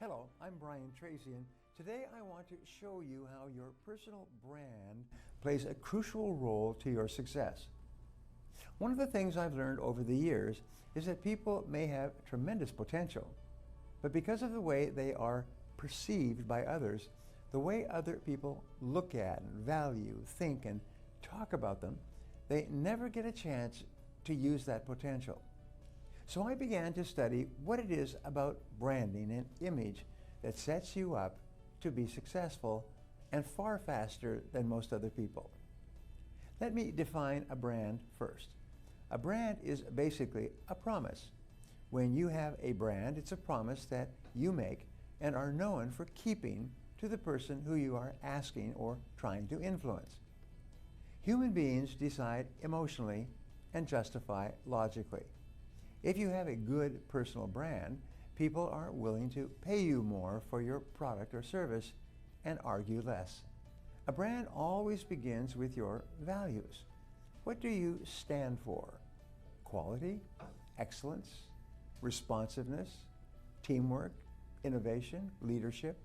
Hello, I'm Brian Trecey, and today I want to show you how your personal brand plays a crucial role to your success. One of the things I've learned over the years is that people may have tremendous potential, but because of the way they are perceived by others, the way other people look at and value, think, and talk about them, they never get a chance to use that potential. So I began to study what it is about branding and image that sets you up to be successful and far faster than most other people. Let me define a brand first. A brand is basically a promise. When you have a brand, it's a promise that you make and are known for keeping to the person who you are asking or trying to influence. Human beings decide emotionally and justify logically. If you have a good personal brand, people are willing to pay you more for your product or service and argue less. A brand always begins with your values. What do you stand for? Quality, excellence, responsiveness, teamwork, innovation, leadership.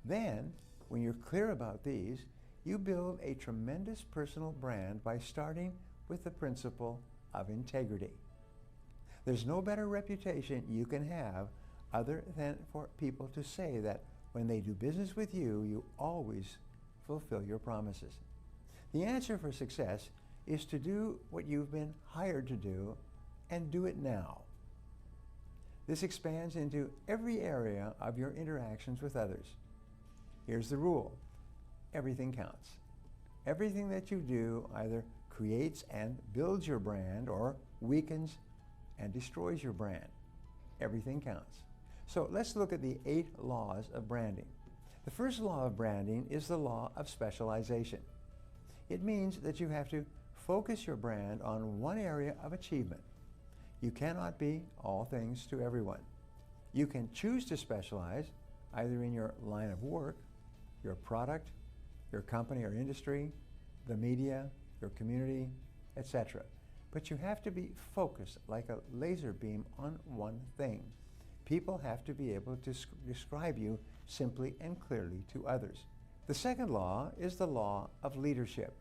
Then, when you're clear about these, you build a tremendous personal brand by starting with the principle of integrity. There's no better reputation you can have other than for people to say that when they do business with you, you always fulfill your promises. The answer for success is to do what you've been hired to do and do it now. This expands into every area of your interactions with others. Here's the rule: everything counts. Everything that you do either creates and builds your brand or weakens and destroys your brand. Everything counts. So let's look at the 8 laws of branding. The first law of branding is the law of specialization. It means that you have to focus your brand on one area of achievement. You cannot be all things to everyone. You can choose to specialize either in your line of work, your product, your company or industry, the media, your community, etc. But you have to be focused like a laser beam on one thing. People have to be able to describe you simply and clearly to others. The second law is the law of leadership.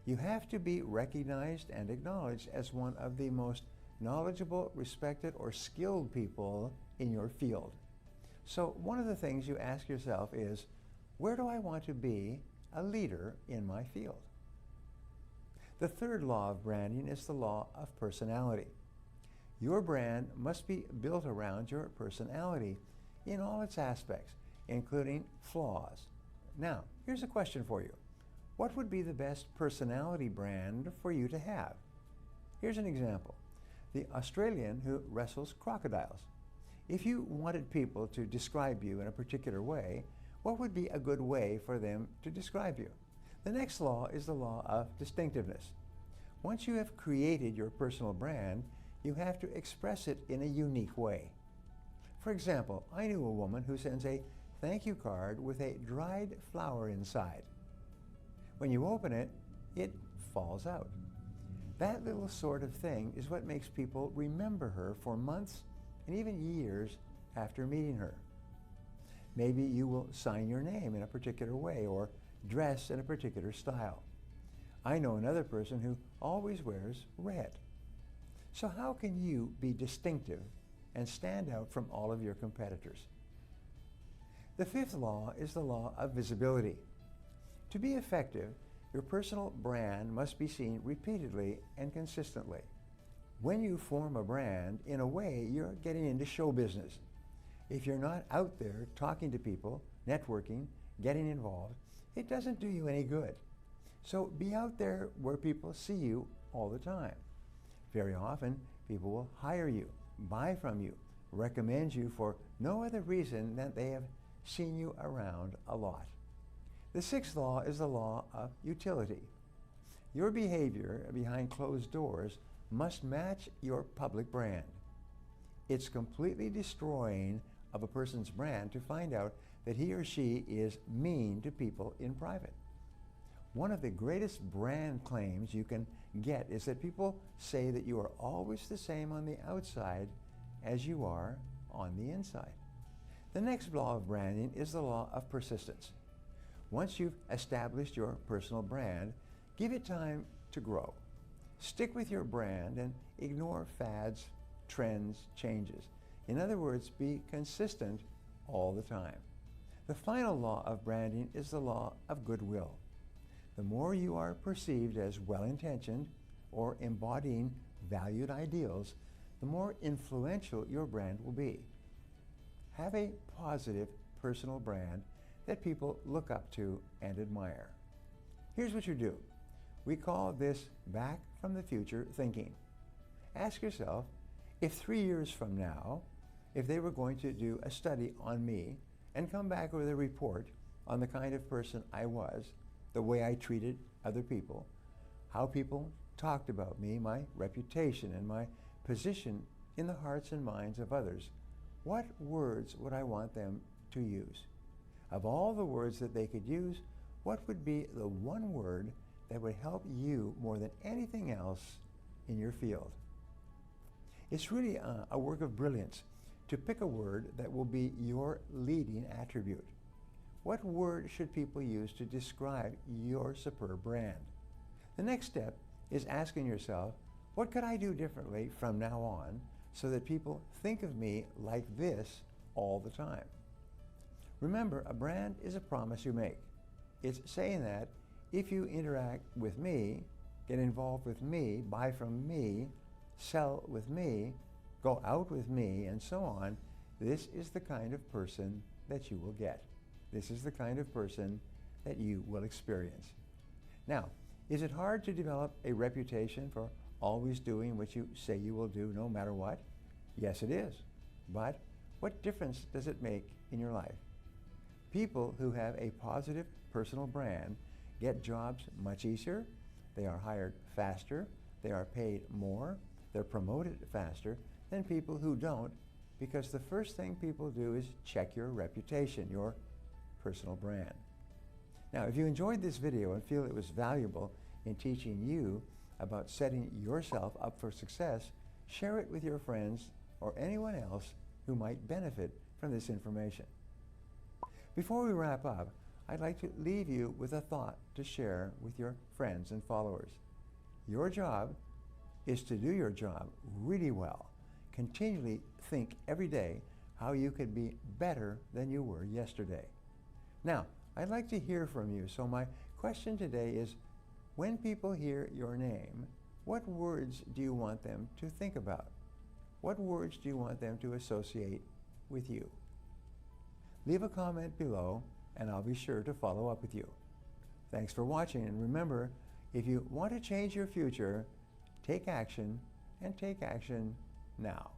You have to be recognized and acknowledged as one of the most knowledgeable, respected, or skilled people in your field. So one of the things you ask yourself is, where do I want to be a leader in my field? The third law of branding is the law of personality. Your brand must be built around your personality in all its aspects, including flaws. Now, here's a question for you. What would be the best personality brand for you to have? Here's an example. The Australian who wrestles crocodiles. If you wanted people to describe you in a particular way, what would be a good way for them to describe you? The next law is the law of distinctiveness. Once you have created your personal brand, you have to express it in a unique way. For example, I knew a woman who sends a thank you card with a dried flower inside. When you open it, it falls out. That little sort of thing is what makes people remember her for months and even years after meeting her. Maybe you will sign your name in a particular way or dress in a particular style. I know another person who always wears red. So how can you be distinctive and stand out from all of your competitors? The fifth law is the law of visibility. To be effective, your personal brand must be seen repeatedly and consistently. When you form a brand, in a way, you're getting into show business. If you're not out there talking to people, networking, getting involved, it doesn't do you any good. So be out there where people see you all the time. Very often, people will hire you, buy from you, recommend you for no other reason than they have seen you around a lot. The sixth law is the law of utility. Your behavior behind closed doors must match your public brand. It's completely destroying of a person's brand to find out that he or she is mean to people in private. One of the greatest brand claims you can get is that people say that you are always the same on the outside as you are on the inside. The next law of branding is the law of persistence. Once you've established your personal brand, give it time to grow. Stick with your brand and ignore fads, trends, changes. In other words, be consistent all the time. The final law of branding is the law of goodwill. The more you are perceived as well-intentioned or embodying valued ideals, the more influential your brand will be. Have a positive personal brand that people look up to and admire. Here's what you do. We call this back from the future thinking. Ask yourself, if 3 years from now, if they were going to do a study on me and come back with a report on the kind of person I was, the way I treated other people, how people talked about me, my reputation, and my position in the hearts and minds of others, what words would I want them to use? Of all the words that they could use, what would be the one word that would help you more than anything else in your field? It's really a work of brilliance to pick a word that will be your leading attribute. What word should people use to describe your superb brand? The next step is asking yourself, what could I do differently from now on so that people think of me like this all the time? Remember, a brand is a promise you make. It's saying that if you interact with me, get involved with me, buy from me, sell with me, go out with me, and so on, this is the kind of person that you will get. This is the kind of person that you will experience. Now, is it hard to develop a reputation for always doing what you say you will do no matter what? Yes, it is. But what difference does it make in your life? People who have a positive personal brand get jobs much easier, they are hired faster, they are paid more, they're promoted faster than people who don't, because the first thing people do is check your reputation, your personal brand. Now, if you enjoyed this video and feel it was valuable in teaching you about setting yourself up for success, share it with your friends or anyone else who might benefit from this information. Before we wrap up, I'd like to leave you with a thought to share with your friends and followers. Your job is to do your job really well. Continually think every day how you could be better than you were yesterday. Now, I'd like to hear from you, so my question today is, when people hear your name, what words do you want them to think about? What words do you want them to associate with you? Leave a comment below and I'll be sure to follow up with you. Thanks for watching, and remember, if you want to change your future, take action, and take action now.